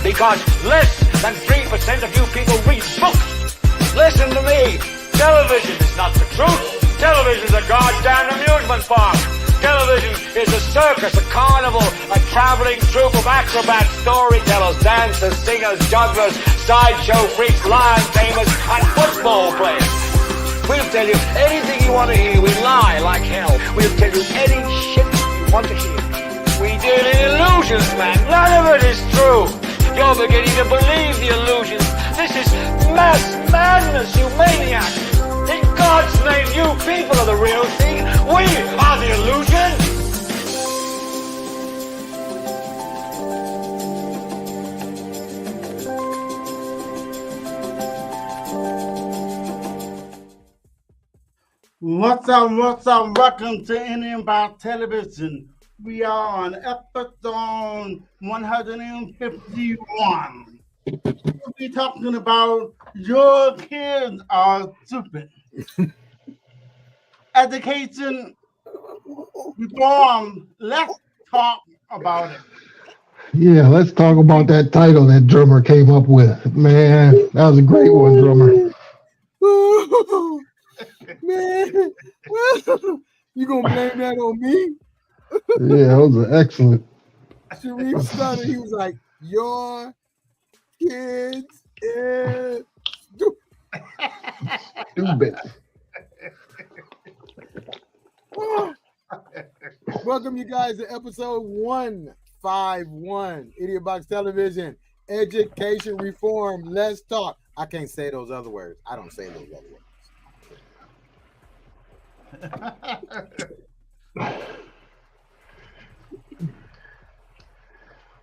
because less than 3% of you people read books. Listen to me. Television is not the truth. Television is a goddamn amusement park. Television is a circus, a carnival, a traveling troupe of acrobats, storytellers, dancers, singers, jugglers, sideshow freaks, lion tamers, and football players. We'll tell you anything you want to hear. We lie like hell. We'll tell you any shit you want to hear. We deal in illusions, man. None of it is true. You're beginning to believe the illusions. This is mass madness, you maniac. In God's name, you people are the real thing. We are the illusion. What's up? Welcome to Idiotbox Television. We are on episode 151. We'll be talking about your kids are stupid. Education reform. Let's talk about it. Yeah, let's talk about that title that drummer came up with. Man, that was a great one, drummer. Man, you gonna blame that on me? Yeah, that was excellent. Sharif started, he was like, your kids is Stupid. Welcome you guys to episode 151, Idiotbox Television, Education Reform. Let's talk. I can't say those other words. I don't say those other words.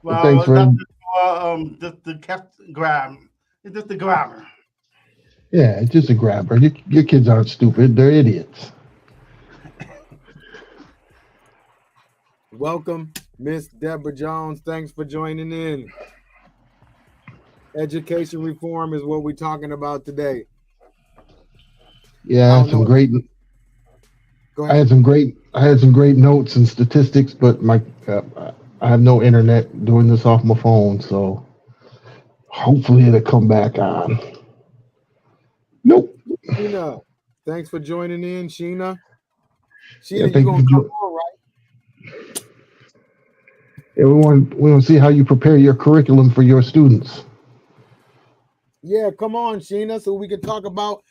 Well, thanks for just the grab. It's just the grabber. Yeah, it's just a grabber. Your kids aren't stupid; they're idiots. Welcome, Miss Deborah Jones. Thanks for joining in. Education reform is what we're talking about today. Yeah, I had some great. I had some great notes and statistics, but I have no internet doing this off my phone, so hopefully it'll come back on. Nope. Sheena, thanks for joining in, Sheena. Yeah, Sheena, you gonna come on, right? Yeah, we want to see how you prepare your curriculum for your students. Yeah, come on, Sheena, so we can talk about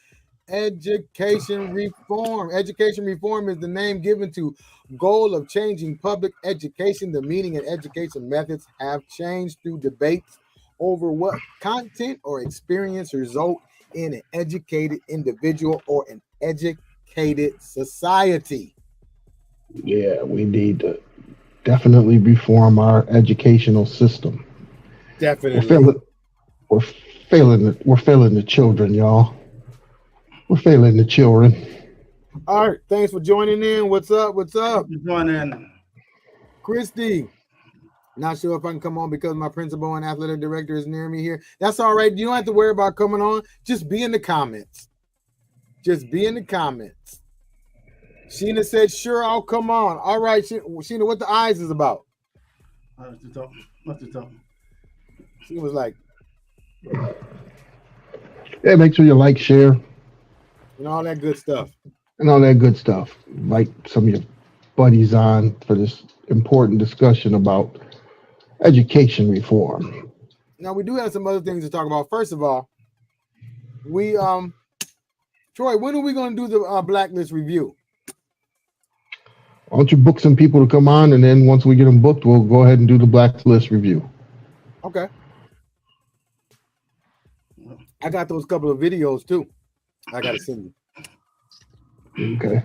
education reform. Education reform is the name given to goal of changing public education. The meaning and education methods have changed through debates over what content or experience result in an educated individual or an educated society. Yeah, we need to definitely reform our educational system. Definitely. We're failing the children, y'all. We're failing the children. All right, thanks for joining in. What's up? Join in. Christy. Not sure if I can come on because my principal and athletic director is near me here. That's all right. You don't have to worry about coming on. Just be in the comments. Sheena said, sure, I'll come on. All right, Sheena, what the eyes is about? What's the talk? She was like, Yeah, make sure you like, share, and all that good stuff. Invite some of your buddies on for this important discussion about education reform. Now, we do have some other things to talk about. First of all, we, Troy, when are we going to do the blacklist review? Why don't you book some people to come on, and then once we get them booked, we'll go ahead and do the blacklist review. Okay. I got those couple of videos too. I got to send you. Okay.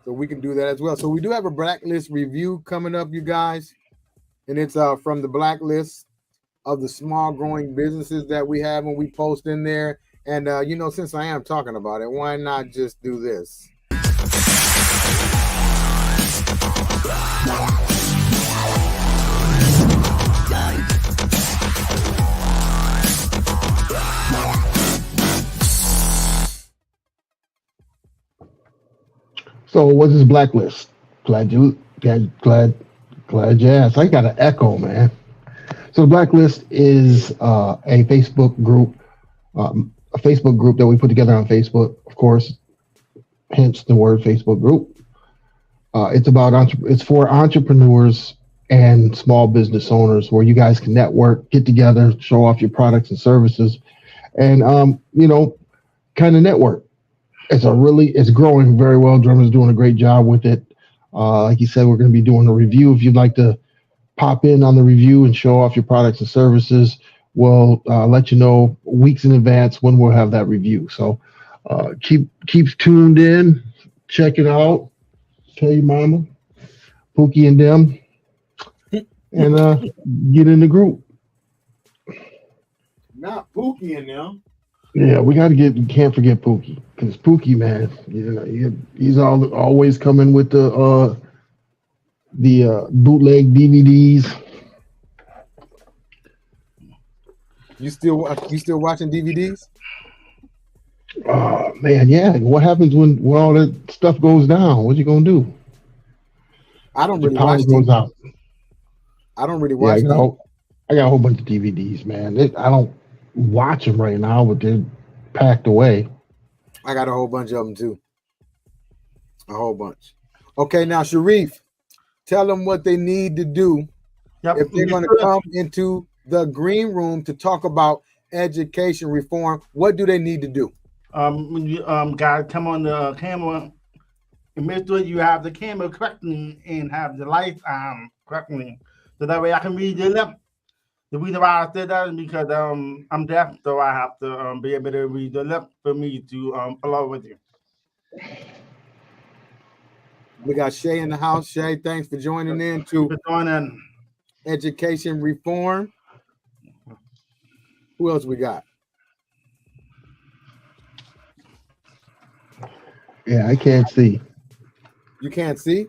So we can do that as well. So we do have a blacklist review coming up, you guys. And it's from the blacklist of the small growing businesses that we have when we post in there. And, since I am talking about it, why not just do this? So what's this blacklist? Glad you asked. I got an echo, man. So the Blacklist is a Facebook group, that we put together on Facebook, of course, hence the word Facebook group. It's for entrepreneurs and small business owners, where you guys can network, get together, show off your products and services, and kind of network. It's growing very well. Drummer's doing a great job with it. Like you said, we're going to be doing a review. If you'd like to pop in on the review and show off your products and services, we'll let you know weeks in advance when we'll have that review. So keep tuned in, check it out, tell your mama, Pookie and them, and get in the group. Not Pookie and them. Yeah, can't forget Pookie, because Pookie, man, he's always coming with the bootleg DVDs. You still watching DVDs? Oh man, yeah. What happens when all that stuff goes down? What you gonna do? I don't really watch goes out. I don't really watch. Yeah, I got a whole bunch of DVDs, man. I don't watch them right now, but they're packed away. I got a whole bunch of them too. A whole bunch. Okay, now Sharif, tell them what they need to do if they're going to come into the green room to talk about education reform. What do they need to do? When you guys come on the camera, and make sure you have the camera correctly and have the lights on correctly, so that way I can read your lip. The reason why I said that is because I'm deaf, so I have to be able to read the lip for me to follow with you. We got Shay in the house. Shay, thanks for joining in to education reform. Who else we got? Yeah, I can't see. You can't see?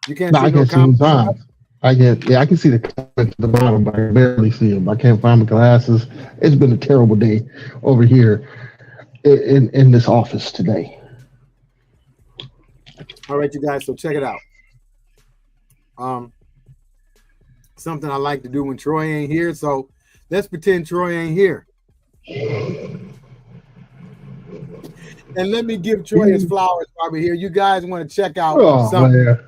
You can't No, see I can see them. I can see the comments at the bottom, but I can barely see them. I can't find my glasses. It's been a terrible day over here in this office today. All right, you guys, so check it out. Something I like to do when Troy ain't here, so let's pretend Troy ain't here. And let me give Troy his flowers while we're here. You guys want to check out something. Man.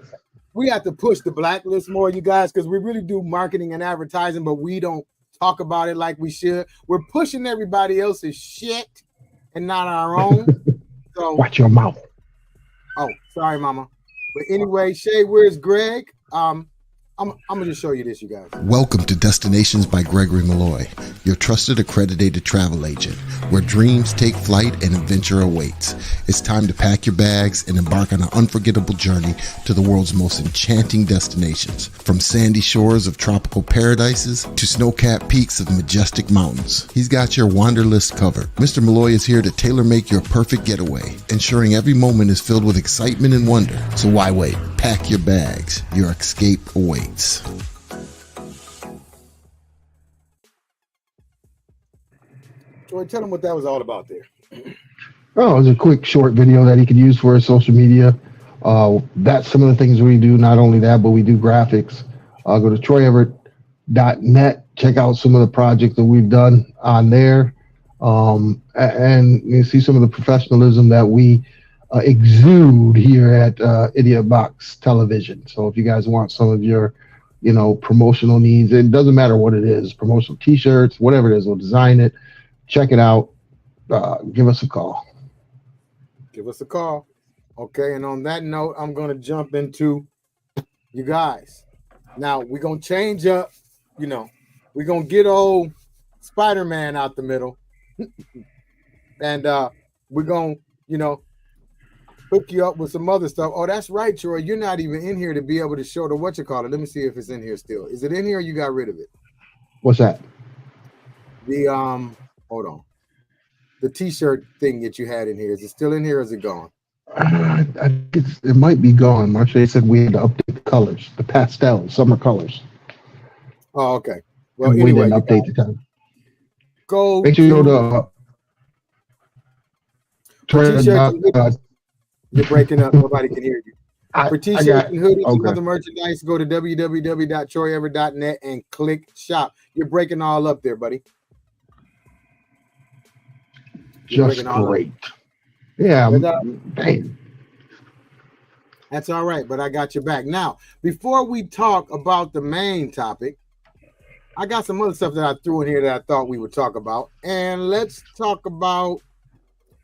We have to push the Blacklist more, you guys, because we really do marketing and advertising, but we don't talk about it like we should. We're pushing everybody else's shit and not our own. So watch your mouth. Oh, sorry, Mama. But anyway, Shay, where's Greg? I'm gonna just show you this, you guys. Welcome to Destinations by Gregory Malloy, your trusted accredited travel agent, where dreams take flight and adventure awaits. It's time to pack your bags and embark on an unforgettable journey to the world's most enchanting destinations. From sandy shores of tropical paradises to snow-capped peaks of majestic mountains, he's got your wanderlist covered. Mr. Malloy is here to tailor-make your perfect getaway, ensuring every moment is filled with excitement and wonder. So why wait? Pack your bags. Your escape awaits. Troy, tell them what that was all about there. Oh, it was a quick short video that he could use for his social media. That's some of the things we do. Not only that, but we do graphics. Go to troyeverett.net. Check out some of the projects that we've done on there. And you see some of the professionalism that we exude here at Idiotbox Television. So if you guys want some of your, promotional needs, it doesn't matter what it is, promotional t-shirts, whatever it is, we'll design it. Check it out. Give us a call. Give us a call. Okay, and on that note, I'm going to jump into you guys. Now, we're going to change up, we're going to get old Spider-Man out the middle. And we're going to, hook you up with some other stuff. Oh, that's right, Troy. You're not even in here to be able to show the whatchamacallit. Let me see if it's in here still. Is it in here or you got rid of it? What's that? The hold on. The t-shirt thing that you had in here. Is it still in here or is it gone? It might be gone. Marche said we had to update the colors, the pastel summer colors. Oh, okay. Well, and anyway, we didn't update the time. Go. Make sure you go to you're breaking up. Nobody can hear you. For t-shirts and hoodies and other merchandise, go to www.troyever.net and click shop. You're breaking all up there, buddy. Just great. Yeah, dang. That's all right, but I got your back. Now, before we talk about the main topic, I got some other stuff that I threw in here that I thought we would talk about. And let's talk about,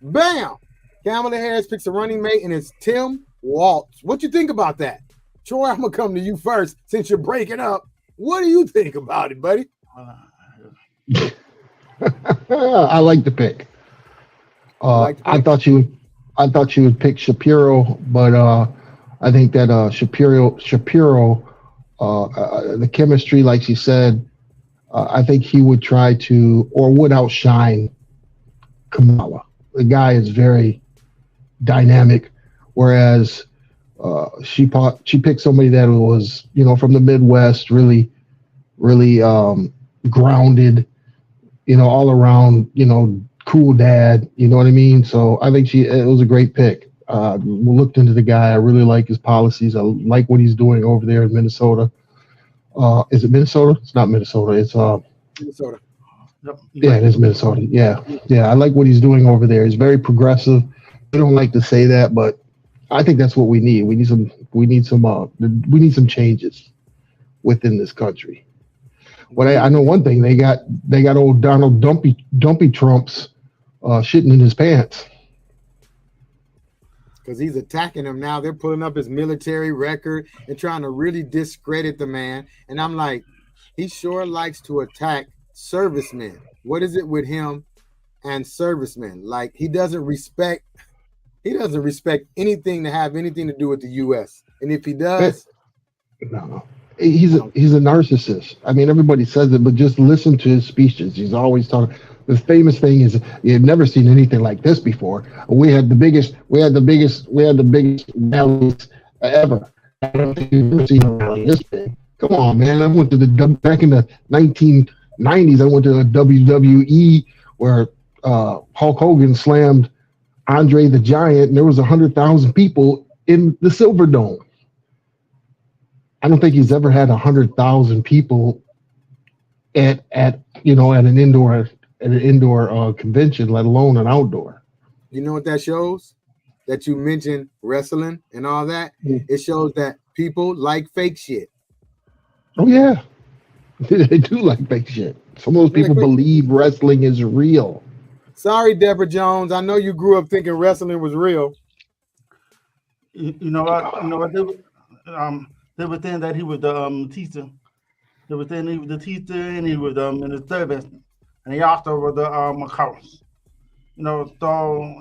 bam! Kamala Harris picks a running mate, and it's Tim Walz. What you think about that? Troy, I'm going to come to you first since you're breaking up. What do you think about it, buddy? I like the pick. I thought you would pick Shapiro, but I think that Shapiro, the chemistry, like she said, I think he would try to, or would outshine Kamala. The guy is very dynamic, whereas she picked somebody that was, from the Midwest, really grounded, all around, cool dad, you know what I mean? So I think it was a great pick. We looked into the guy. I really like his policies. I like what he's doing over there in Minnesota. Is it Minnesota? It's not Minnesota. It's Minnesota. Yeah, it is Minnesota. Yeah. I like what he's doing over there. He's very progressive. I don't like to say that, but I think that's what we need. We need some changes within this country. But I know one thing. They got old Donald Dumpy Trumps shitting in his pants. Because he's attacking him now. They're pulling up his military record and trying to really discredit the man. And I'm like, he sure likes to attack servicemen. What is it with him and servicemen? Like, he doesn't respect anything to have anything to do with the U.S. And if he does, no. He's a narcissist. I mean, everybody says it, but just listen to his speeches. He's always talking. The famous thing is, you've never seen anything like this before. We had the biggest rallies ever. I don't think you've ever seen a rally this big. Come on, man. I went to back in the 1990s. I went to a WWE where Hulk Hogan slammed Andre the Giant, and there was 100,000 people in the Silverdome. I don't think he's ever had 100,000 people at an indoor convention, let alone an outdoor. You know what that shows? That you mentioned wrestling and all that. Yeah. It shows that people like fake shit. Oh yeah, they do like fake shit. Some of those people believe wrestling is real. Sorry, Deborah Jones. I know you grew up thinking wrestling was real. You know what? They were saying that he was the teacher. They were saying he was the teacher and he was in the service. And he also was the coach. So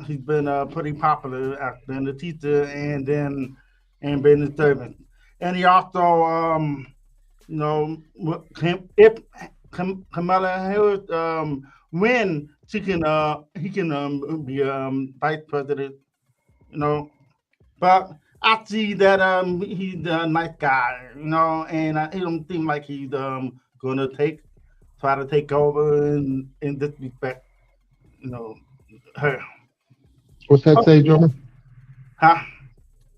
he's been pretty popular as being the teacher and being the servant. And he also, if Kamala Harris win, he can be vice president. But I see that he's a nice guy, and he don't seem like he's gonna try to take over and disrespect, her. What's that say, Drummer? Huh?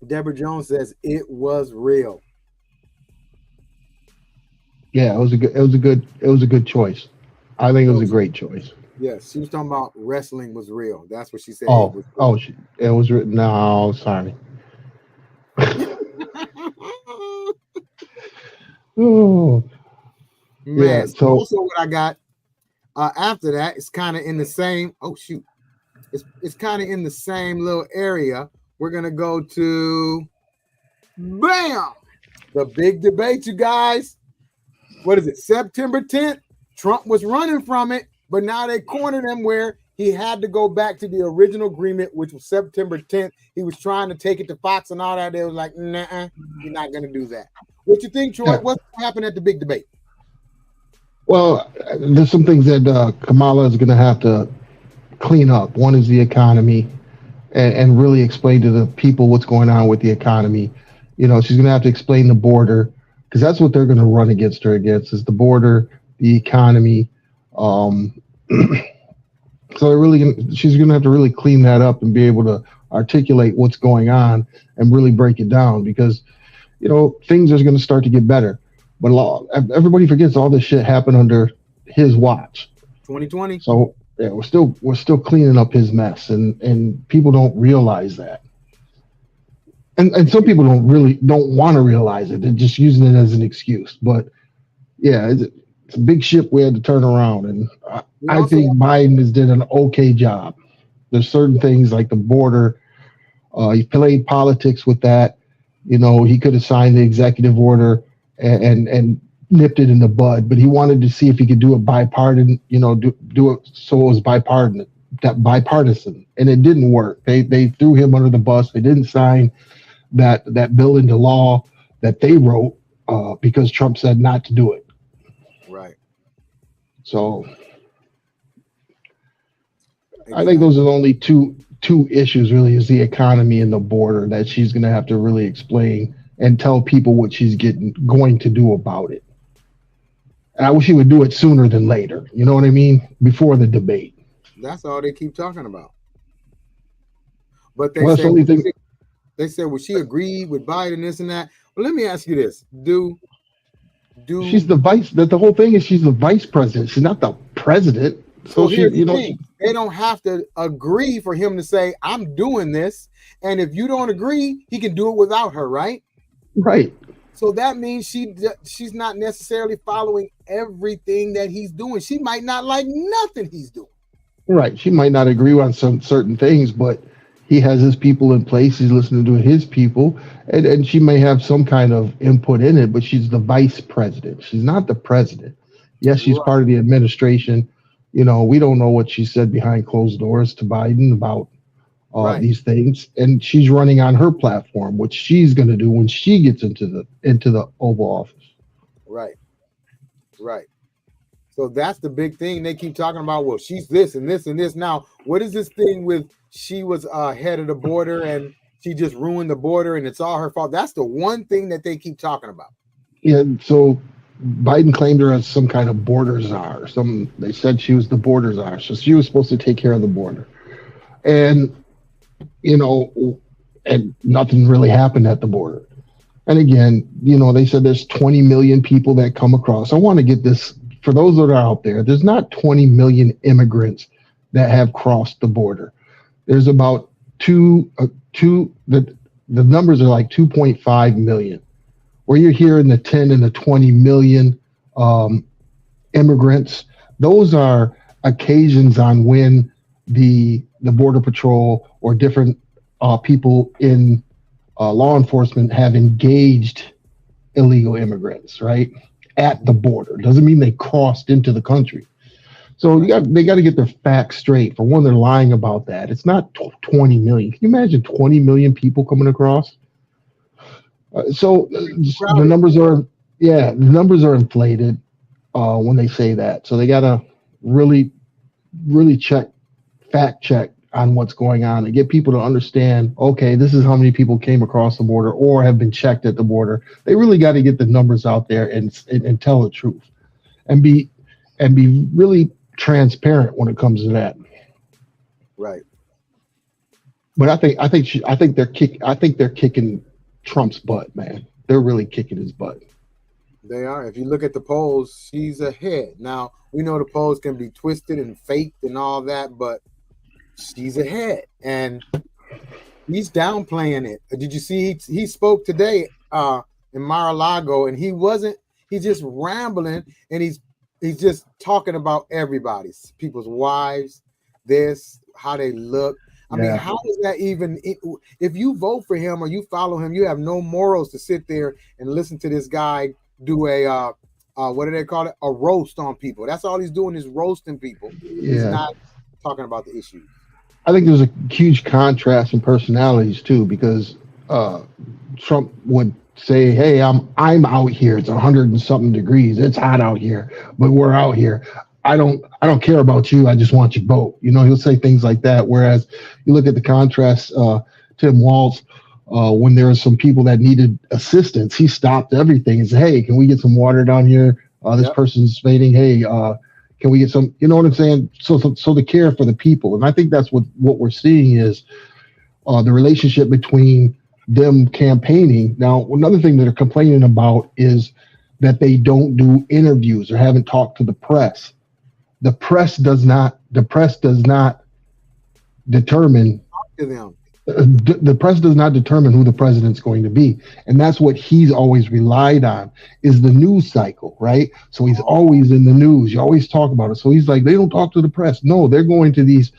Deborah Jones says it was real. Yeah, it was a good choice. I think it was a great choice. Yes, she was talking about wrestling was real. That's what she said. It was written. No, sorry. Oh man. Yeah, so also what I got after that, it's kind of in the same. Oh shoot, it's kind of in the same little area. We're gonna go to bam, the big debate, you guys. What is it? September 10th. Trump was running from it, but now they cornered him where he had to go back to the original agreement, which was September 10th. He was trying to take it to Fox and all that. They was like, nah, you're not going to do that. What you think, Troy? What's going to happen at the big debate? Well, there's some things that Kamala is going to have to clean up. One is the economy and really explain to the people what's going on with the economy. She's going to have to explain the border because that's what they're going to run against her is the border, the economy. So she's going to have to really clean that up and be able to articulate what's going on and really break it down, because things are going to start to get better. But everybody forgets all this shit happened under his watch. 2020. So yeah, we're still cleaning up his mess, and people don't realize that. And some people don't want to realize it. They're just using it as an excuse. But yeah, it's a big ship we had to turn around, and I think Biden has did an okay job. There's certain things like the border. He played politics with that. He could have signed the executive order and nipped it in the bud, but he wanted to see if he could do it bipartisan, do it so it was bipartisan, and it didn't work. They threw him under the bus. They didn't sign that bill into law that they wrote because Trump said not to do it. Right. So I think those are the only two issues really, is the economy and the border, that she's going to have to really explain and tell people what she's going to do about it. And I wish he would do it sooner than later. You know what I mean? Before the debate. That's all they keep talking about. But they said, well, she agreed with Biden, this and that. Well, let me ask you this. She's the vice, the whole thing is she's the vice president. She's not the president. So they don't have to agree for him to say, I'm doing this. And if you don't agree, he can do it without her, right? Right. So that means she's not necessarily following everything that he's doing. She might not like nothing he's doing. Right. She might not agree on some certain things, but he has his people in place. He's listening to his people, and she may have some kind of input in it, but she's the vice president. She's not the president. Yes, she's part of the administration. We don't know what she said behind closed doors to Biden about these things, and she's running on her platform, which she's going to do when she gets into the Oval Office. Right. So that's the big thing they keep talking about. Well, she's this and this and this. Now, what is this thing with she was head of the border and she just ruined the border and it's all her fault? That's the one thing that they keep talking about. Yeah. So Biden claimed her as some kind of border czar. They said she was the border czar, so she was supposed to take care of the border, and and nothing really happened at the border. And again, they said there's 20 million people that come across. I want to get this for those that are out there. There's not 20 million immigrants that have crossed the border. There's about the numbers are like 2.5 million. Where you're hearing the 10 and the 20 million immigrants, those are occasions on when the Border Patrol or different people in law enforcement have engaged illegal immigrants, right, at the border. Doesn't mean they crossed into the country. So they got to get their facts straight. For one, they're lying about that. It's not 20 million. Can you imagine 20 million people coming across? So the numbers are inflated when they say that. So they got to really fact check on what's going on and get people to understand, okay, this is how many people came across the border or have been checked at the border. They really got to get the numbers out there and tell the truth and be really transparent when it comes to that. Right. But I think they're kicking Trump's butt, man. They're really kicking his butt. They are. If you look at the polls, she's ahead. Now, we know the polls can be twisted and faked and all that, but she's ahead. And he's downplaying it. Did you see he spoke today in Mar-a-Lago, and he's just rambling, and he's just talking about everybody's, people's wives, how they look. I mean, how is that even? If you vote for him or you follow him, you have no morals to sit there and listen to this guy do a what do they call it? A roast on people. That's all he's doing is roasting people. Yeah. He's not talking about the issues. I think there's a huge contrast in personalities too, because Trump would say, "Hey, I'm out here. It's 100 and something degrees. It's hot out here, but we're out here. I don't care about you. I just want your vote." He'll say things like that. Whereas you look at the contrast, Tim Walz, when there were some people that needed assistance, he stopped everything and said, "Hey, can we get some water down here? This person's fainting. Hey, can we get some?" You know what I'm saying? So the care for the people, and I think that's what we're seeing is the relationship between them campaigning. Now, another thing that they're complaining about is that they don't do interviews or haven't talked to the press. The press does not determine To them. the press does not determine who the president's going to be, and that's what he's always relied on, is the news cycle, right? So he's always in the news. You always talk about it. So he's like, they don't talk to the press. No, they're going to these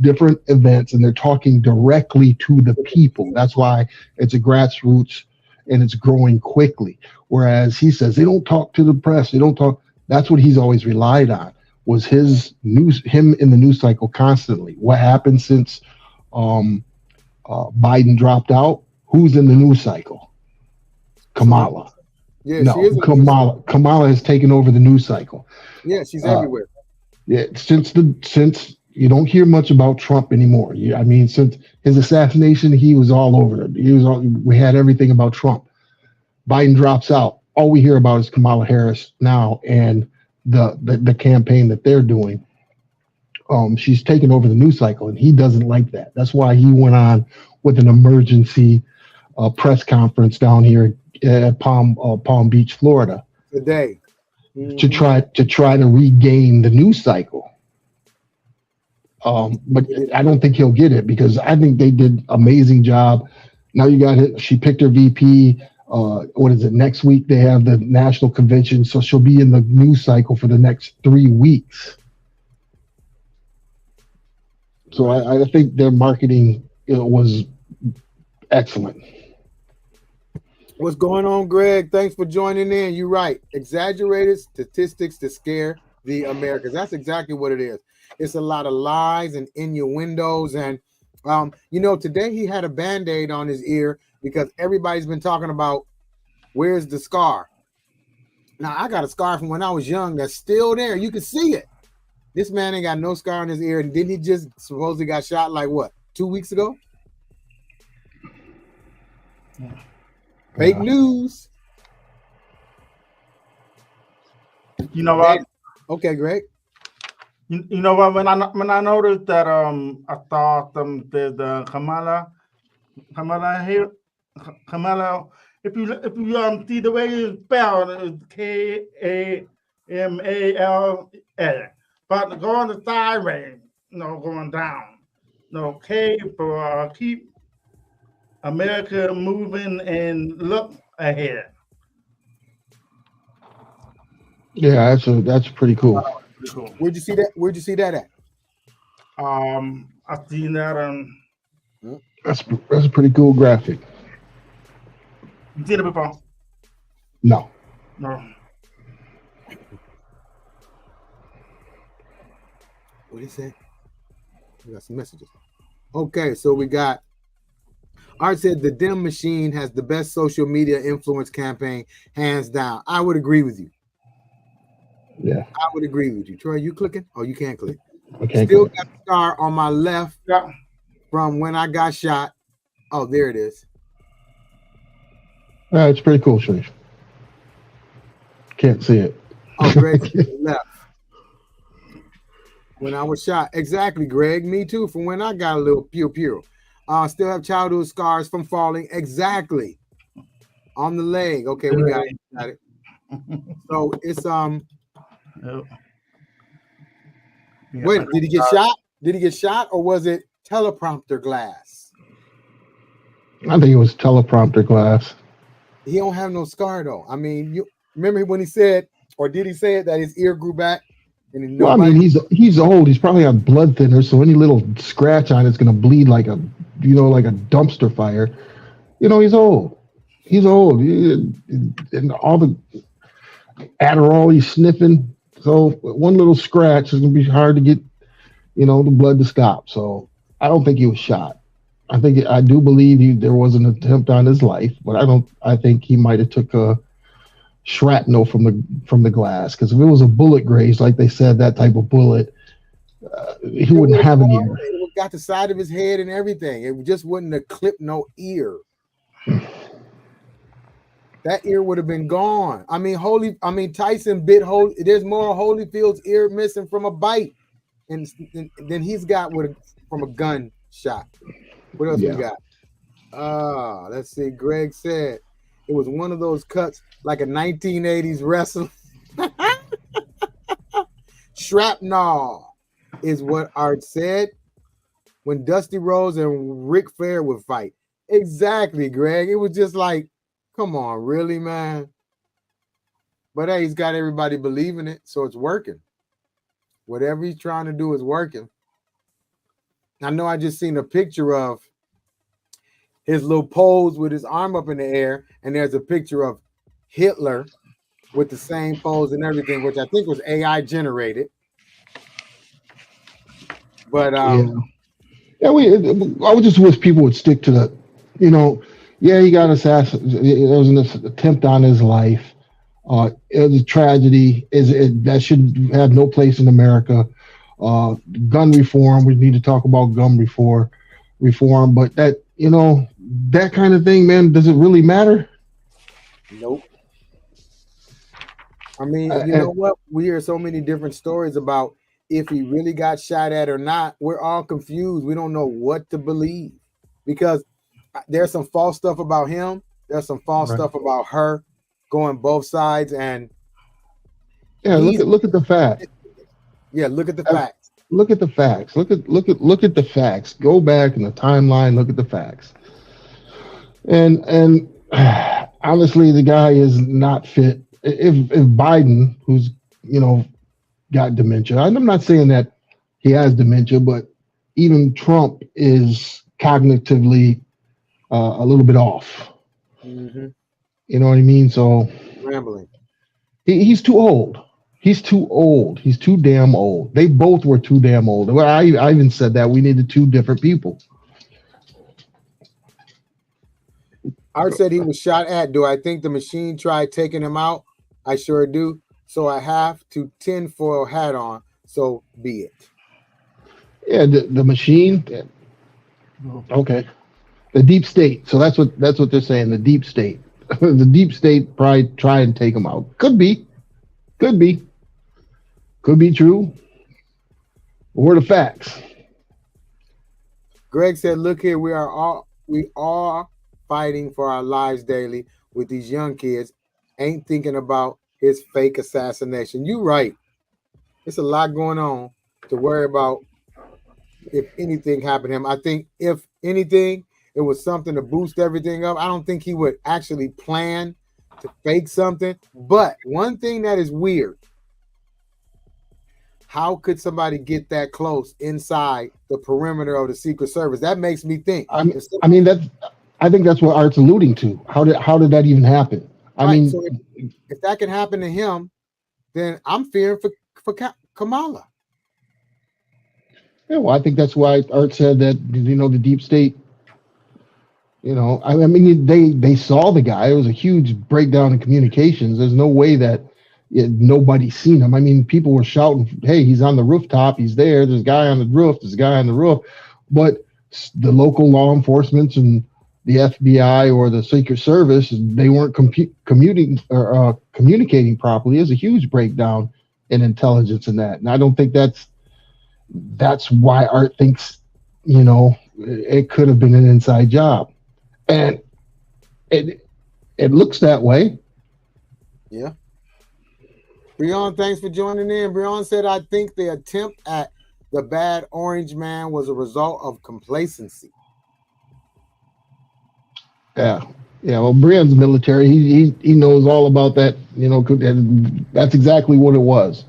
different events and they're talking directly to the people. That's why it's a grassroots and it's growing quickly. Whereas he says they don't talk to the press. They don't talk. That's what he's always relied on, was him in the news cycle constantly. What happened since Biden dropped out? Who's in the news cycle? Kamala. Yeah, No, she is. Kamala has taken over the news cycle. Yeah, she's everywhere. Yeah, since you don't hear much about Trump anymore. I mean, since his assassination, he was all over it. We had everything about Trump. Biden drops out. All we hear about is Kamala Harris now and the campaign that they're doing. She's taken over the news cycle, and he doesn't like that. That's why he went on with an emergency press conference down here at Palm Beach, Florida, Today. to try to regain the news cycle. But I don't think he'll get it, because I think they did amazing job. Now you got it. She picked her VP. What is it? Next week they have the national convention, so she'll be in the news cycle for the next 3 weeks. So I think their marketing was excellent. What's going on, Greg? Thanks for joining in. You're right. Exaggerated statistics to scare the Americans. That's exactly what it is. It's a lot of lies and innuendos. And, today he had a Band-Aid on his ear because everybody's been talking about where's the scar. Now, I got a scar from when I was young that's still there. You can see it. This man ain't got no scar on his ear. And didn't he just supposedly got shot 2 weeks ago? Fake news. You know what? Okay, Greg. You know what? When I noticed that I thought the Kamala here, Kamala. If you see the way it's spelled, it's Kamala. But go on the sideways, going down. K for keep America moving and look ahead. Yeah, that's pretty cool. Cool. Where'd you see that at? I've seen that That's a pretty cool graphic. you seen it before? No. No. What is that? We got some messages. Okay, so we got Art said the Dem machine has the best social media influence campaign, hands down. I would agree with you. Yeah. I would agree with you. Troy, you clicking? Oh, you can't click. Okay. Still got a scar on my left from when I got shot. Oh, there it is. It's pretty cool, Sharif. Can't see it. Oh, Greg, to the left. When I was shot. Exactly, Greg. Me too, from when I got a little pew. Still have childhood scars from falling. Exactly. On the leg. Okay, we got it. So it's Wait, did he get shot? Did he get shot, or was it teleprompter glass? I think it was teleprompter glass. He don't have no scar though. I mean, you remember when he said, or did he say it, that his ear grew back? And well, I mean, he's old. He's probably on blood thinner, so any little scratch on it's gonna bleed like a dumpster fire. He's old. He's old. And all the Adderall he's sniffing. So one little scratch is gonna be hard to get, the blood to stop. So I don't think he was shot. I do believe there was an attempt on his life, but I think he might have took a shrapnel from the glass, because if it was a bullet graze, like they said, that type of bullet, he wouldn't have an ear. It got the side of his head and everything. It just wouldn't have clipped no ear. That ear would have been gone. I mean, Tyson bit there's more Holyfield's ear missing from a bite, and than he's got from a gun shot. What else we got? Let's see. Greg said it was one of those cuts like a 1980s wrestler. Shrapnel is what Art said when Dusty Rhodes and Ric Flair would fight. Exactly, Greg. It was just like, come on, really, man? But hey, he's got everybody believing it, so it's working. Whatever he's trying to do is working. I know I just seen a picture of his little pose with his arm up in the air, and there's a picture of Hitler with the same pose and everything, which I think was AI generated. But I would just wish people would stick to the, he got assassinated. There was an attempt on his life. It was a tragedy. That should have no place in America. Gun reform. We need to talk about gun reform. But that, that kind of thing, man, does it really matter? Nope. I mean, you know what? We hear so many different stories about if he really got shot at or not. We're all confused. We don't know what to believe because there's some false stuff about him. There's some false stuff about her going both sides. And look at the facts. Yeah, look at the facts. Look at the facts. Look at the facts. Go back in the timeline. Look at the facts. And honestly, the guy is not fit. If Biden, who's got dementia, I'm not saying that he has dementia, but even Trump is cognitively a little bit off. Mm-hmm. You know what I mean? So rambling. He's too old. He's too old. He's too damn old. They both were too damn old. Well, I even said that we needed two different people. Art said he was shot at. Do I think the machine tried taking him out? I sure do. So I have to tinfoil hat on. So be it. Yeah, the machine. Okay, the deep state. So that's what they're saying. The deep state. The deep state probably try and take him out. Could be true. What are the facts? Greg said, "Look here, we are fighting for our lives daily with these young kids. Ain't thinking about his fake assassination." You right. It's a lot going on to worry about if anything happened to him. I think if anything, it was something to boost everything up. I don't think he would actually plan to fake something. But one thing that is weird, how could somebody get that close inside the perimeter of the Secret Service? That makes me think. I think that's what Art's alluding to. How did that even happen? So if that can happen to him, then I'm fearing for Kamala. Yeah, well, I think that's why Art said that, the deep state, they saw the guy. It was a huge breakdown in communications. There's no way that nobody's seen him. I mean, people were shouting, hey, he's on the rooftop. He's there. There's a guy on the roof. There's a guy on the roof. But the local law enforcement and the FBI or the Secret Service, they weren't communicating properly. There's a huge breakdown in intelligence in that. And I don't think that's why Art thinks, it could have been an inside job. And it looks that way. Yeah. Breon, thanks for joining in. Breon said, I think the attempt at the bad orange man was a result of complacency. Yeah. Well, Breon's military. He knows all about that. That's exactly what it was.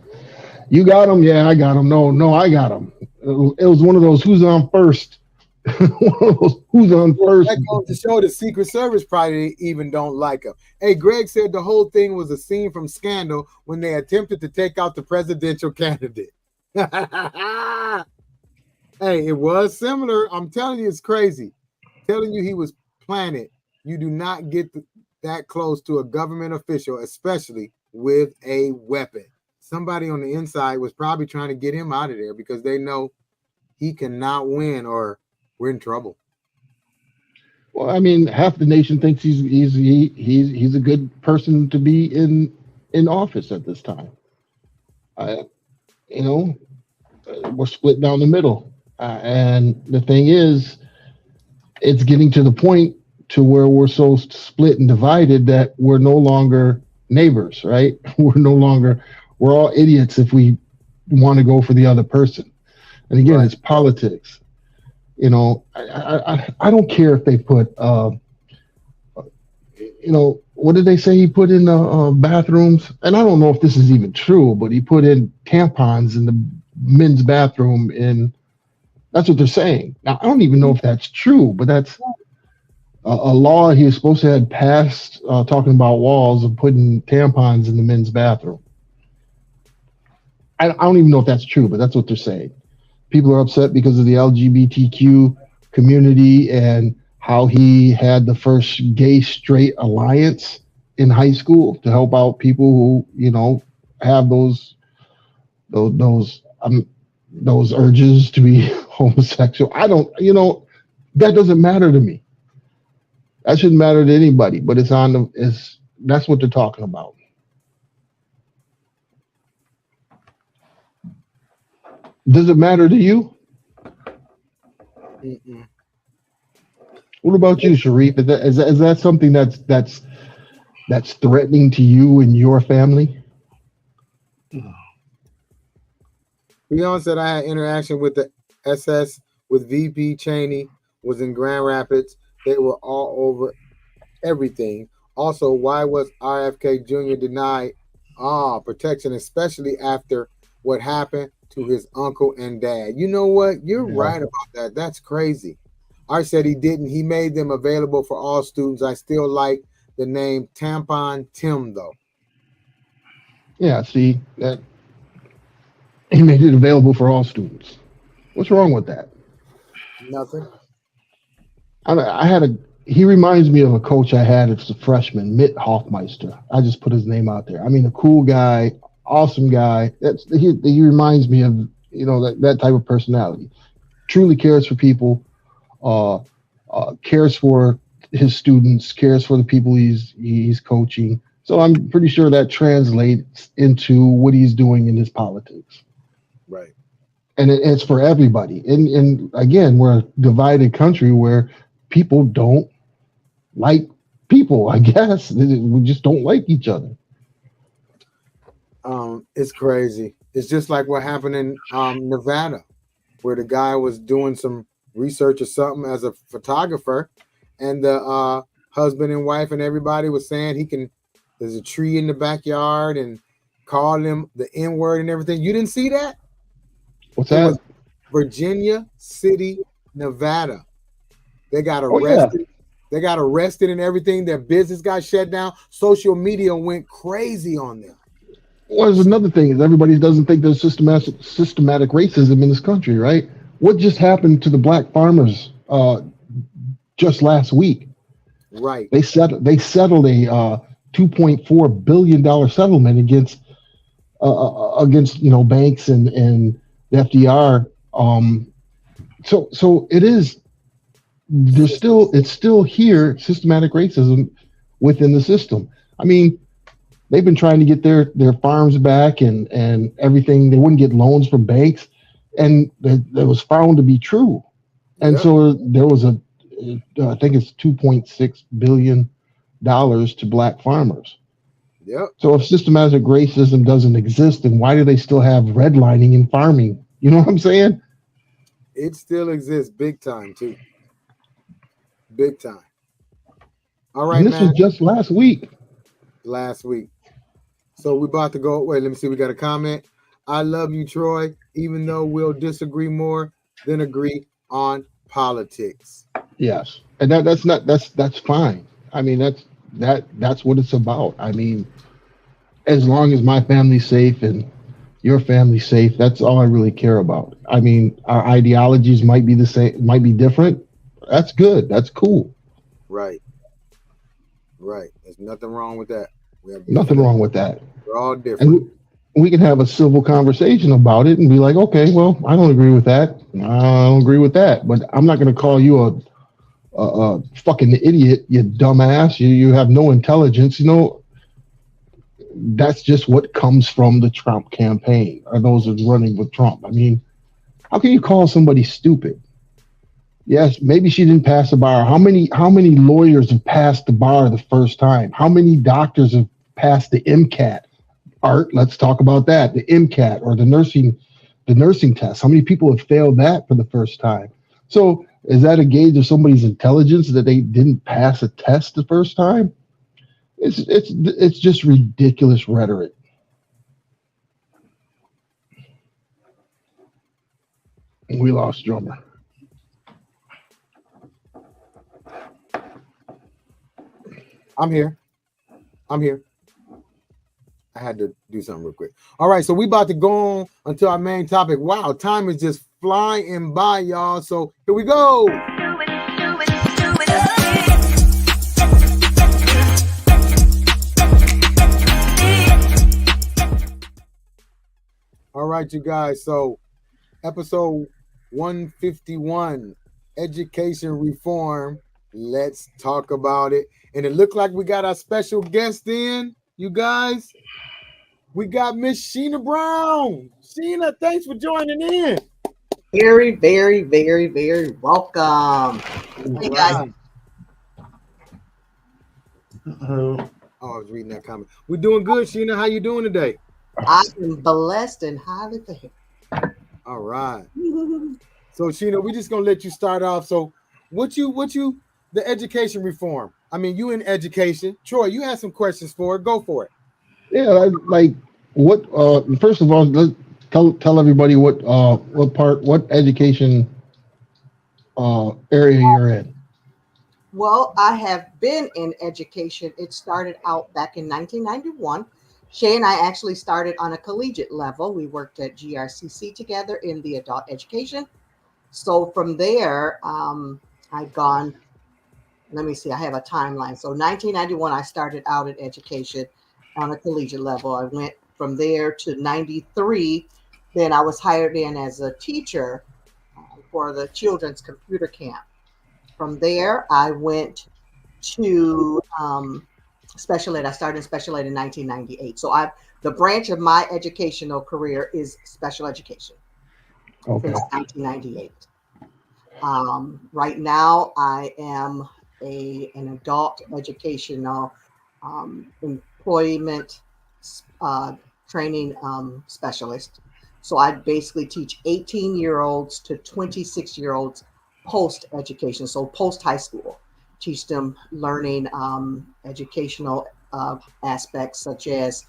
You got him? Yeah, I got him. No, I got him. It was one of those who's on first. Who's on first? That goes to show the Secret Service probably even don't like him. Hey, Greg said the whole thing was a scene from Scandal when they attempted to take out the presidential candidate. Hey, it was similar. I'm telling you, it's crazy. Telling you he was planted. You do not get that close to a government official, especially with a weapon. Somebody on the inside was probably trying to get him out of there because they know he cannot win or we're in trouble. Well, I mean, half the nation thinks he's a good person to be in office at this time. We're split down the middle, and the thing is, it's getting to the point to where we're so split and divided that we're no longer neighbors, right? We're all idiots if we want to go for the other person. And again, It's politics. You know, I don't care if they put, what did they say he put in the bathrooms? And I don't know if this is even true, but he put in tampons in the men's bathroom that's what they're saying. Now, I don't even know if that's true, but that's a law he was supposed to have passed talking about walls and putting tampons in the men's bathroom. I don't even know if that's true, but that's what they're saying. People are upset because of the LGBTQ community and how he had the first gay-straight alliance in high school to help out people who, have those urges to be homosexual. That doesn't matter to me. That shouldn't matter to anybody, but that's what they're talking about. Does it matter to you? Mm-mm. What about you, Sharif? Is that something that's threatening to you and your family? Beyond said I had interaction with the SS with VP Cheney, was in Grand Rapids. They were all over everything. Also, why was RFK Jr. denied protection, especially after what happened to his uncle and dad? You know what? You're right about that. That's crazy. I said he didn't. He made them available for all students. I still like the name Tampon Tim, though. Yeah, see, that he made it available for all students. What's wrong with that? Nothing. He reminds me of a coach I had as a freshman, Mitt Hoffmeister. I just put his name out there. I mean, a cool guy, awesome guy. He reminds me of, that type of personality. Truly cares for people, cares for his students, cares for the people he's coaching. So I'm pretty sure that translates into what he's doing in his politics. Right. And it's for everybody. And again, we're a divided country where people don't like people, I guess. We just don't like each other. It's crazy. It's just like what happened in Nevada, where the guy was doing some research or something as a photographer, and the husband and wife and everybody was saying there's a tree in the backyard and called him the N-word and everything. You didn't see that? What's that? Virginia City, Nevada. They got arrested. Yeah. They got arrested and everything. Their business got shut down. Social media went crazy on them. Well, there's another thing is everybody doesn't think there's systematic racism in this country, right? What just happened to the black farmers just last week? Right. They settled a $2.4 billion settlement against banks and the FDR. So it is. It's still here, systematic racism within the system. I mean, they've been trying to get their farms back and everything. They wouldn't get loans from banks, and that was found to be true. And so there was I think it's $2.6 billion to black farmers. Yep. So if systematic racism doesn't exist, then why do they still have redlining in farming? You know what I'm saying? It still exists big time, too. Big time. All right, and this was just last week. Last week. So we're about to go. Wait, let me see. We got a comment. I love you, Troy, even though we'll disagree more than agree on politics. Yes. And that's fine. I mean, that's what it's about. I mean, as long as my family's safe and your family's safe, that's all I really care about. I mean, our ideologies might be the same, might be different. That's good. That's cool. Right. There's nothing wrong with that. Nothing wrong with that. We're all different. And we can have a civil conversation about it and be like, okay, well, I don't agree with that. I don't agree with that. But I'm not going to call you a fucking idiot, you dumbass. You have no intelligence. That's just what comes from the Trump campaign, or those that are running with Trump. I mean, how can you call somebody stupid? Yes, maybe she didn't pass the bar. How many lawyers have passed the bar the first time? How many doctors have passed the MCAT? Art, let's talk about that. The MCAT or the nursing test. How many people have failed that for the first time? So is that a gauge of somebody's intelligence that they didn't pass a test the first time? It's just ridiculous rhetoric. We lost drummer. I'm here. I had to do something real quick. All right, so we about to go on until our main topic. Wow, time is just flying by, y'all. So here we go. All right, you guys. So episode 151, education reform. Let's talk about it. And it looked like we got our special guest in, you guys. We got Miss Sheena Brown. Sheena, thanks for joining in. Very, very, very, very welcome. Hey guys. Oh, I was reading that comment. We're doing good, Sheena. How you doing today? I am blessed and highly favored. All right. So Sheena, we're just gonna let you start off. So what you the education reform? I mean, you in education. Troy, you had some questions for it. Go for it. Yeah, like what? First of all, let's tell everybody what education area you're in. Well, I have been in education. It started out back in 1991. Shay and I actually started on a collegiate level. We worked at GRCC together in the adult education. So from there, I'd gone. Let me see. I have a timeline. So 1991, I started out in education on a collegiate level. I went from there to 93. Then I was hired in as a teacher for the children's computer camp. From there, I went to special ed. I started in special ed in 1998. So the branch of my educational career is special education since 1998. Right now, I am an adult educational employment training specialist. So I basically teach 18-year-olds to 26-year-olds post-education, so post-high school. Teach them learning educational aspects such as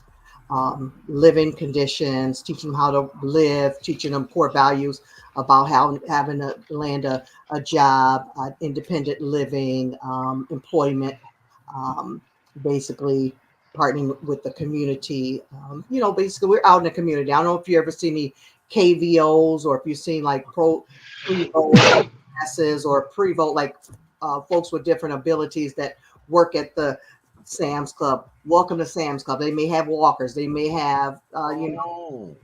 living conditions, teaching them how to live, teaching them core values about how having to land a job, independent living, employment, basically partnering with the community. Basically we're out in the community. I don't know if you ever see any KVOs or if you've seen like pre-vote classes or pre-vote, like folks with different abilities that work at the Sam's Club. Welcome to Sam's Club. They may have walkers. They may have, ASD.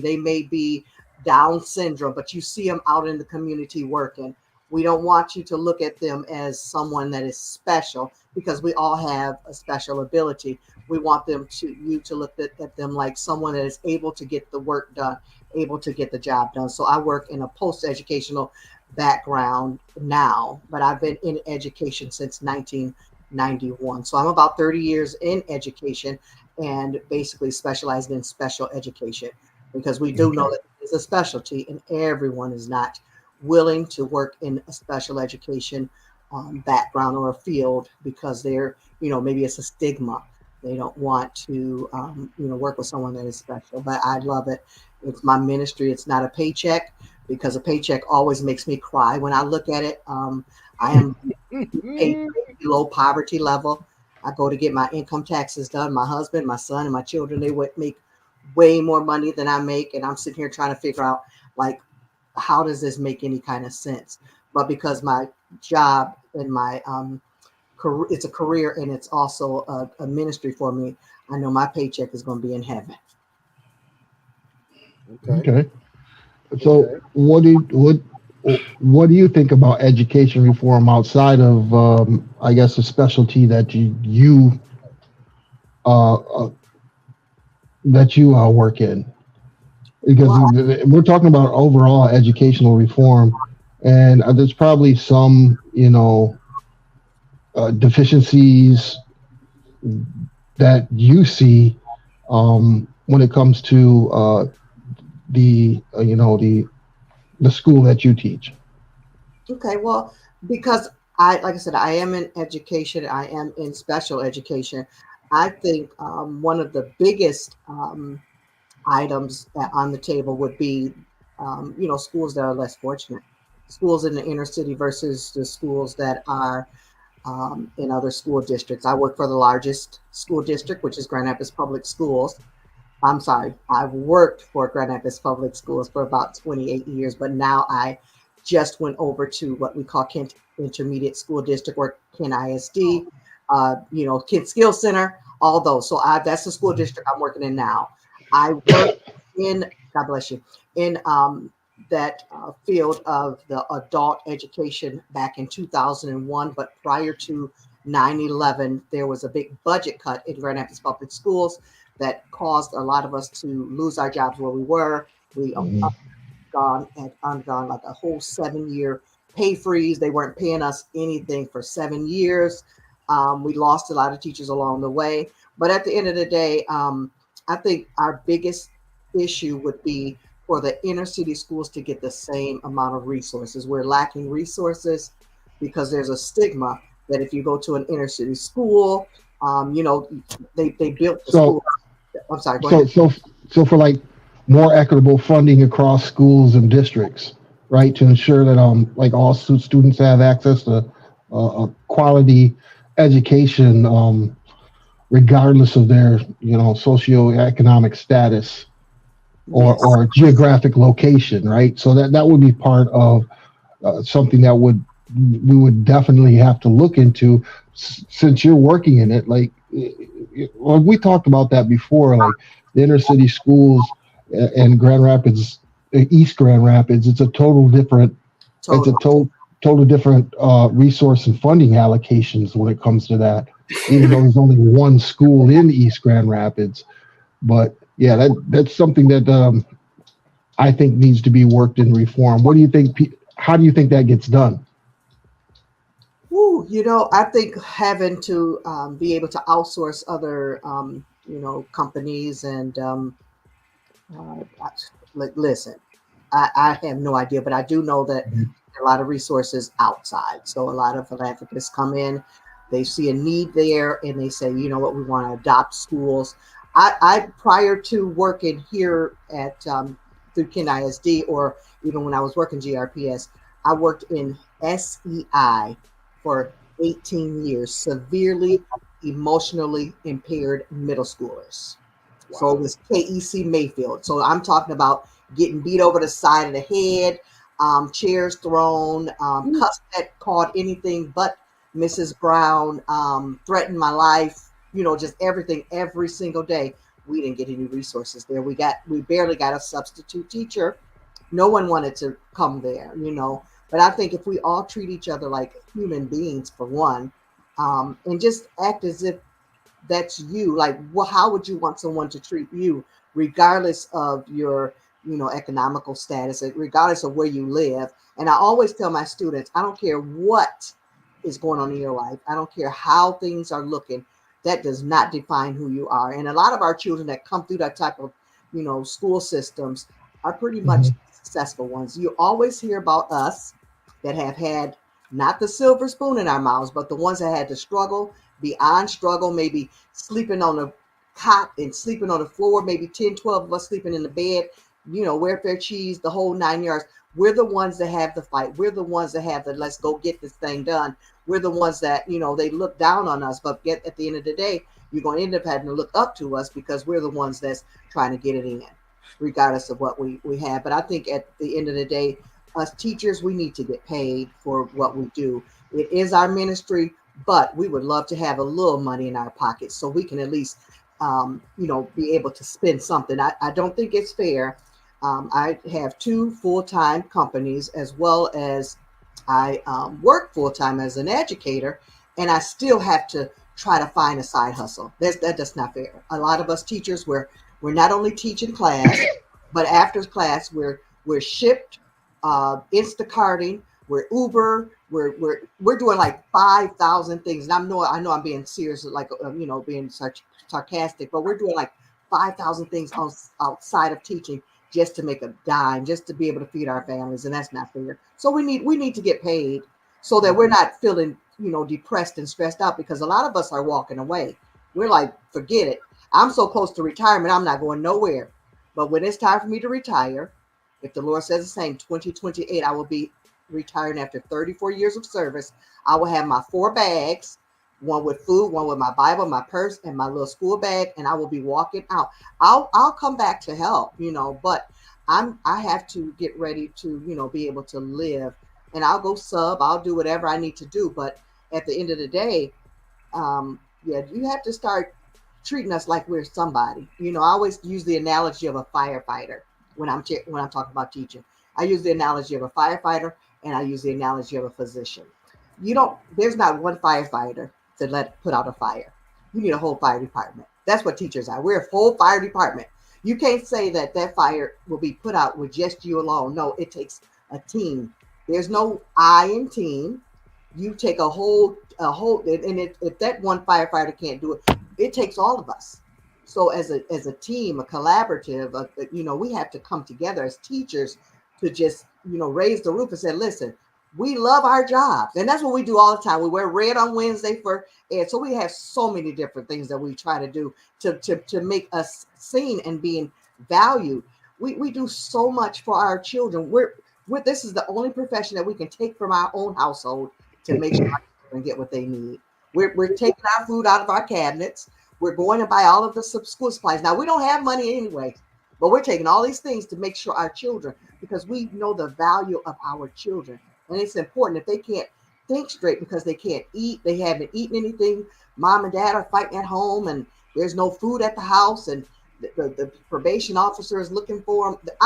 They may be Down syndrome, but you see them out in the community working. We don't want you to look at them as someone that is special because we all have a special ability. We want you to look at them like someone that is able to get the work done, able to get the job done. So I work in a post-educational background now, but I've been in education since 1991. So I'm about 30 years in education and basically specialized in special education because we do know that it's a specialty and everyone is not willing to work in a special education background or a field because they're, maybe it's a stigma. They don't want to, work with someone that is special, but I love it. It's my ministry. It's not a paycheck because a paycheck always makes me cry when I look at it. I am paid below poverty level. I go to get my income taxes done. My husband, my son, and my children, they would make way more money than I make. And I'm sitting here trying to figure out, like, how does this make any kind of sense? But because my job and my career, it's a career and it's also a ministry for me, I know my paycheck is going to be in heaven. Okay. So what do you think about education reform outside of, I guess, a specialty that you work in? Because we're talking about overall educational reform. And there's probably some, deficiencies that you see when it comes to the school that you teach. Okay, well, because like I said, I am in education. I am in special education. I think one of the biggest items on the table would be, schools that are less fortunate, schools in the inner city versus the schools that are in other school districts. I work for the largest school district, which is Grand Rapids Public Schools. I'm sorry, I've worked for Grand Rapids Public Schools for about 28 years, but now I just went over to what we call Kent Intermediate School District, or Kent ISD, Kent Skills Center, all those. So that's the school district I'm working in now. I work in, God bless you, in that field of the adult education back in 2001. But prior to 9/11, there was a big budget cut in Grand Rapids Public Schools that caused a lot of us to lose our jobs where we were. We had undergone like a whole 7-year pay freeze. They weren't paying us anything for 7 years. We lost a lot of teachers along the way. But at the end of the day, I think our biggest issue would be for the inner city schools to get the same amount of resources. We're lacking resources because there's a stigma that if you go to an inner city school, they built the school. I'm sorry. Go ahead. So for like more equitable funding across schools and districts, right, to ensure that like all students have access to a quality education, regardless of their socioeconomic status or geographic location, right? So that would be part of something that we would definitely have to look into, since you're working in it. Like, we talked about that before, like the inner city schools and Grand Rapids, East Grand Rapids. It's a total different resource and funding allocations when it comes to that, even though there's only one school in East Grand Rapids. But yeah, that's something that I think needs to be worked in reform. What do you think? How do you think that gets done? I think having to be able to outsource other, companies and listen, I have no idea, but I do know that there are a lot of resources outside. So a lot of philanthropists come in, they see a need there, and they say, you know what, we want to adopt schools. I prior to working here at through Kent ISD, or even when I was working GRPS, I worked in SEI for 18 years, severely emotionally impaired middle schoolers. Wow. So it was KEC Mayfield. So I'm talking about getting beat over the side of the head, chairs thrown, cussed at, called anything but Mrs. Brown, threatened my life, just everything every single day. We didn't get any resources there. We barely got a substitute teacher. No one wanted to come there, But I think if we all treat each other like human beings, for one, and just act as if that's you, like, well, how would you want someone to treat you, regardless of your, economical status, regardless of where you live? And I always tell my students, I don't care what is going on in your life. I don't care how things are looking. That does not define who you are. And a lot of our children that come through that type of, school systems are pretty much successful ones. You always hear about us that have had not the silver spoon in our mouths, but the ones that had to struggle, beyond struggle, maybe sleeping on a cot and sleeping on the floor, maybe 10, 12 of us sleeping in the bed, welfare cheese, the whole 9 yards. We're the ones that have the fight. We're the ones that have the let's go get this thing done. We're the ones that, they look down on us, but at the end of the day, you're going to end up having to look up to us because we're the ones that's trying to get it in, regardless of what we have. But I think at the end of the day, us teachers, we need to get paid for what we do. It is our ministry, but we would love to have a little money in our pockets so we can at least, be able to spend something. I don't think it's fair. I have 2 full-time companies, as well as I work full-time as an educator, and I still have to try to find a side hustle. That's not fair. A lot of us teachers, we're not only teaching class, but after class, we're shipped, Instacarting, we're Uber, we're doing like 5,000 things. And I know I'm being serious, like being such sarcastic, but we're doing like 5,000 things outside of teaching just to make a dime, just to be able to feed our families, and that's not fair. So we need to get paid so that we're not feeling depressed and stressed out, because a lot of us are walking away. We're like, forget it. I'm so close to retirement, I'm not going nowhere. But when it's time for me to retire, if the Lord says the same, 2028, I will be retiring after 34 years of service. I will have my 4 bags, one with food, one with my Bible, my purse, and my little school bag, and I will be walking out. I'll come back to help, but I have to get ready to, be able to live, and I'll go sub, I'll do whatever I need to do. But at the end of the day, you have to start treating us like we're somebody. I always use the analogy of a firefighter when I'm talking about teaching. I use the analogy of a firefighter, and I use the analogy of a physician. There's not one firefighter to put out a fire. You need a whole fire department. That's what teachers are. We're a whole fire department. You can't say that fire will be put out with just you alone. No, it takes a team. There's no I in team. You take a whole, and if that one firefighter can't do it, it takes all of us. So as a team, a collaborative, we have to come together as teachers to just, raise the roof and say, listen, we love our jobs. And that's what we do all the time. We wear red on Wednesday and so we have so many different things that we try to do to make us seen and being valued. We do so much for our children. This is the only profession that we can take from our own household to make sure our children get what they need. We're taking our food out of our cabinets. We're going to buy all of the school supplies. Now, we don't have money anyway, but we're taking all these things to make sure our children, because we know the value of our children. And it's important. If they can't think straight because they can't eat, they haven't eaten anything, mom and dad are fighting at home, and there's no food at the house, and the probation officer is looking for them.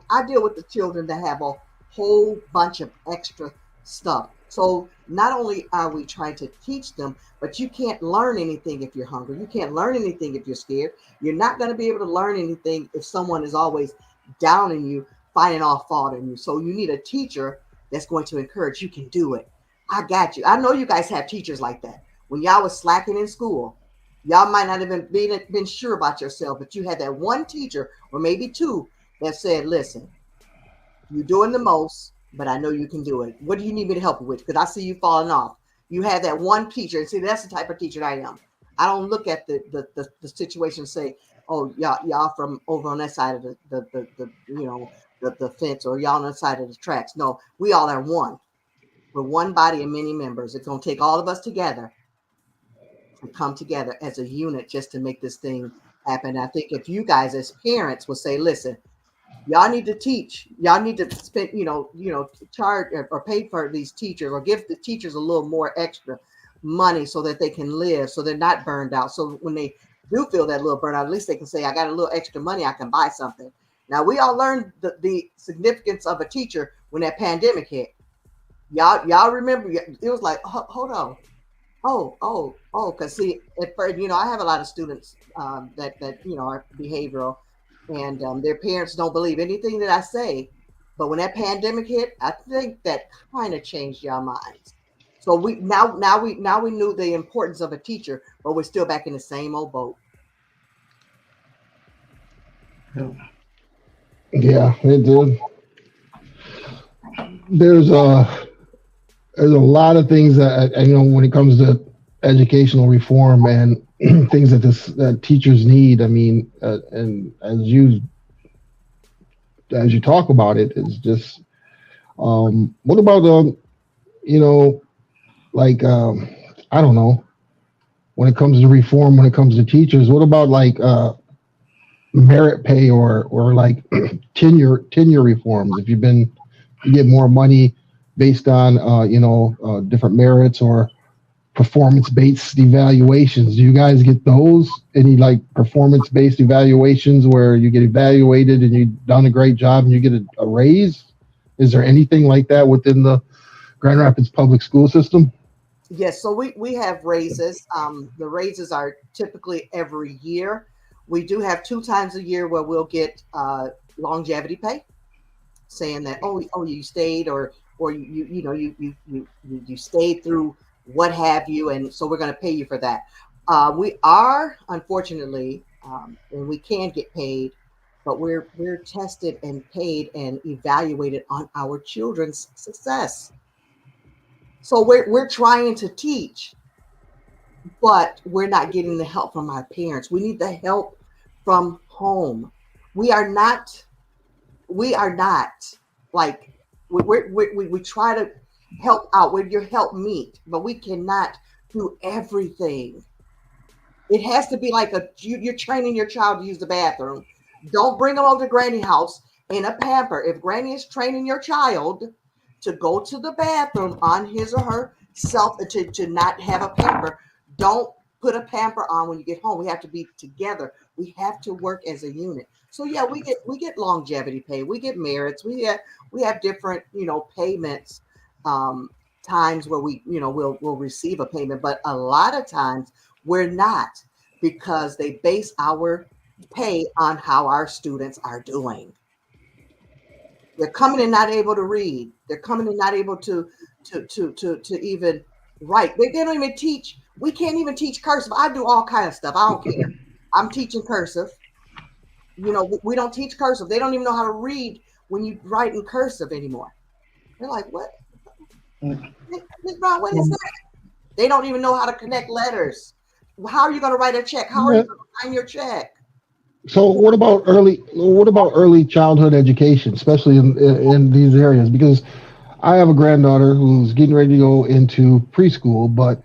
I deal with the children that have a whole bunch of extra stuff. So not only are we trying to teach them, but you can't learn anything if you're hungry. You can't learn anything if you're scared. You're not going to be able to learn anything if someone is always downing you, finding all fault in you. So you need a teacher that's going to encourage you can do it. I got you. I know you guys have teachers like that. When y'all was slacking in school, y'all might not have been sure about yourself, but you had that one teacher or maybe two that said, listen, you're doing the most, but I know you can do it. What do you need me to help you with? Because I see you falling off. You had that one teacher, and see, that's the type of teacher I am. I don't look at the situation and say, oh, y'all from over on that side of the fence, or y'all on the side of the tracks. No, we all are one. We're one body and many members. It's going to take all of us together to come together as a unit just to make this thing happen. I think if you guys as parents will say, listen, y'all need to teach, y'all need to spend, charge or pay for these teachers, or give the teachers a little more extra money so that they can live, so they're not burned out. So when they do feel that little burnout, at least they can say, I got a little extra money, I can buy something. Now, we all learned the significance of a teacher when that pandemic hit. Y'all remember, it was like, hold on. Because see, at first, I have a lot of students that are behavioral, and their parents don't believe anything that I say. But when that pandemic hit, I think that kind of changed y'all minds. So we now we knew the importance of a teacher, but we're still back in the same old boat. Yeah, it did. There's a lot of things that when it comes to educational reform and things that teachers need. I mean, and as you talk about it, it's just what about I don't know, when it comes to reform, when it comes to teachers, what about merit pay or like tenure reforms? If you get more money based on different merits or performance-based evaluations. Do you guys get those? Any performance-based evaluations where you get evaluated and you've done a great job and you get a raise? Is there anything like that within the Grand Rapids public school system? Yes, so we have raises. The raises are typically every year. We do have 2 times a year where we'll get longevity pay, saying that, oh, you stayed, or or you stayed through what have you, and so we're going to pay you for that. We are, unfortunately, and we can get paid, but we're tested and paid and evaluated on our children's success. So we're trying to teach, but we're not getting the help from our parents. We need the help from home. We are not like we try to help out with your help meet, but we cannot do everything. It has to be like you're training your child to use the bathroom. Don't bring them over to Granny house in a pamper. If Granny is training your child to go to the bathroom on his or her self, to not have a pamper, don't put a pamper on when you get home. We have to be together. We have to work as a unit. So yeah, we get longevity pay. We get merits. We have different payments, times where we'll receive a payment, but a lot of times we're not, because they base our pay on how our students are doing. They're coming and not able to read. They're coming and not able to even write. They don't even teach. We can't even teach cursive. I do all kind of stuff. I don't care. I'm teaching cursive. We don't teach cursive. They don't even know how to read when you write in cursive anymore. They're like, what? What is that? They don't even know how to connect letters. How are you going to write a check? How are you going to sign your check? So what about early childhood education, especially in these areas? Because I have a granddaughter who's getting ready to go into preschool, but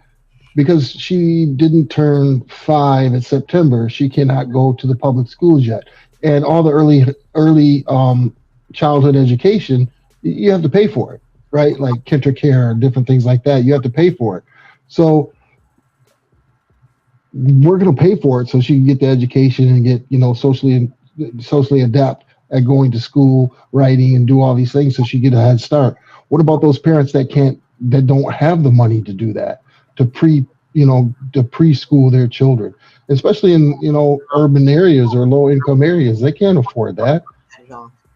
because she didn't turn 5 in September, she cannot go to the public schools yet. And all the early childhood education, you have to pay for it, right? Like Care and different things like that. You have to pay for it. So we're going to pay for it so she can get the education and get, socially adapt at going to school, writing, and do all these things so she get a head start. What about those parents that don't have the money to do that, to preschool their children, especially in, urban areas or low income areas? They can't afford that.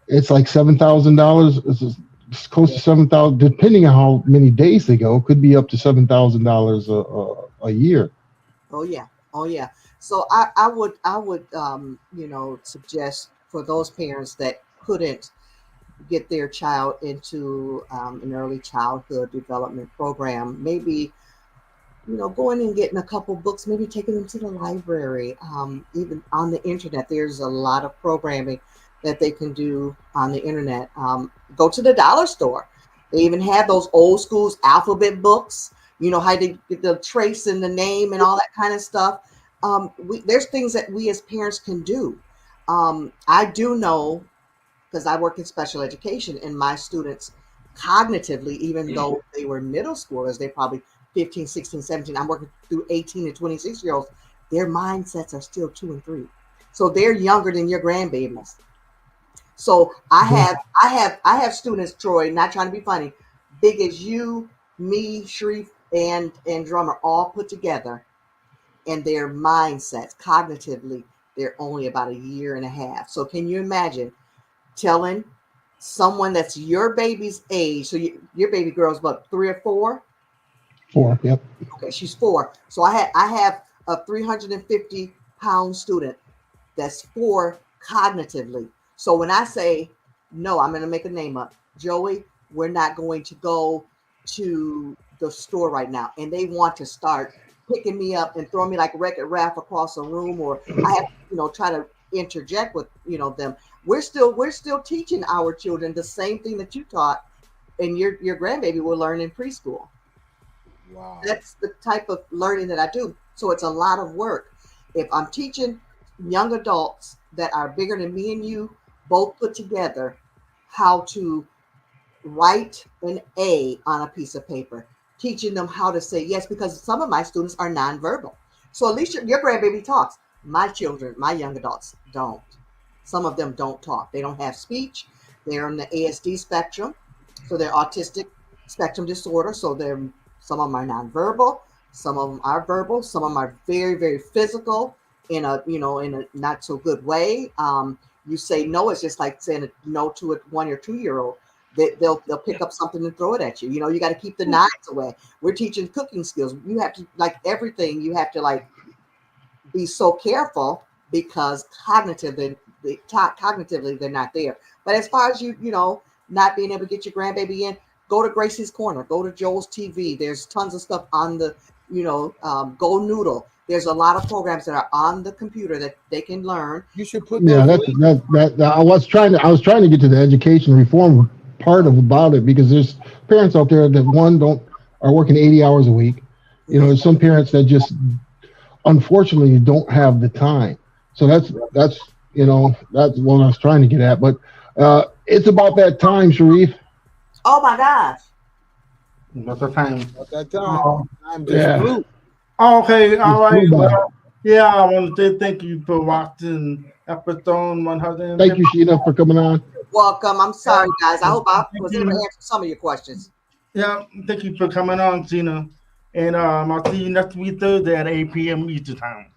It's like $7,000. It's close to $7,000, depending on how many days they go. It could be up to $7,000 a year. Oh yeah. So I would suggest for those parents that couldn't get their child into an early childhood development program, maybe going and getting a couple books, maybe taking them to the library. Even on the internet, there's a lot of programming that they can do on the internet. Go to the dollar store. They even have those old school's alphabet books. How they get the trace and the name and all that kind of stuff. There's things that we as parents can do. I do know, because I work in special education, and my students cognitively, even though they were middle schoolers, they're probably 15, 16, 17. I'm working through 18 and 26-year-olds. Their mindsets are still 2 and 3. So they're younger than your grandbabies. So I have students, Troy, not trying to be funny, big as you, me, Sharif, and Drummer all put together, and their mindsets cognitively, they're only about a year and a half. So can you imagine telling someone that's your baby's age? So your baby girl's about 3 or 4? 4, yep. Okay, she's 4. So I have a 350-pound student that's 4 cognitively. So when I say, no, I'm going to make a name up, Joey, we're not going to go to the store right now, and they want to start picking me up and throwing me like Wreck-It Ralph across a room, or I have to, try to interject with, them. We're still teaching our children the same thing that you taught, and your grandbaby will learn in preschool. Wow. That's the type of learning that I do. So it's a lot of work. If I'm teaching young adults that are bigger than me and you both put together how to write an A on a piece of paper, teaching them how to say yes, because some of my students are nonverbal. So at least your grandbaby talks. My children, my young adults don't. Some of them don't talk. They don't have speech. They're on the ASD spectrum. So they're autistic spectrum disorder. So some of them are nonverbal. Some of them are verbal. Some of them are very, very physical in a not so good way. You say no, it's just like saying no to a 1 or 2 year old. they'll pick up something and throw it at you. You know, you got to keep the knives away. We're teaching cooking skills. You have to, like everything, you have to like be so careful because cognitively they're not there. But as far as you know, not being able to get your grandbaby in, go to Gracie's Corner, go to Joel's TV. There's tons of stuff on the, Go Noodle. There's a lot of programs that are on the computer that they can learn. You should put that I was trying to get to the education reform part about it, because there's parents out there that are working 80 hours a week. You know, there's some parents that just unfortunately don't have the time. So that's what I was trying to get at. But it's about that time, Sharif. Oh my gosh. What's the time? At that time, I'm just Yeah. Okay, all right. Well, yeah, I want to say thank you for watching episode 100. Thank you, Sheena, for coming on. Welcome. I'm sorry, guys. I hope I was able to answer some of your questions. Yeah, thank you for coming on, Sheena. And I'll see you next week Thursday at 8 p.m. Eastern Time.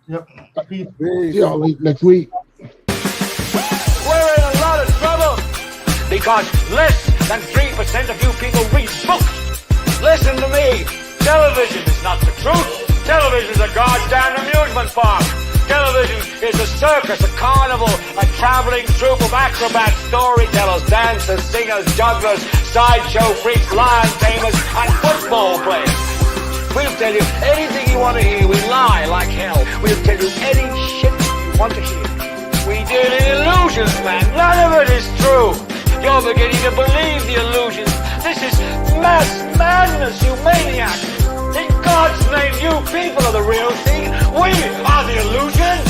Yep. Peace. See y'all next week. We're in a lot of trouble because less than 3% of you people read books. Listen to me. Television is not the truth. Television is a goddamn amusement park. Television is a circus, a carnival, a traveling troupe of acrobats, storytellers, dancers, singers, jugglers, sideshow freaks, lion tamers, and football players. We'll tell you anything you want to hear. We lie like hell. We'll tell you any shit you want to hear. We deal in illusions, man. None of it is true. You're beginning to believe the illusions. This is mass madness, you maniac. In God's name, you people are the real thing. We are the illusion.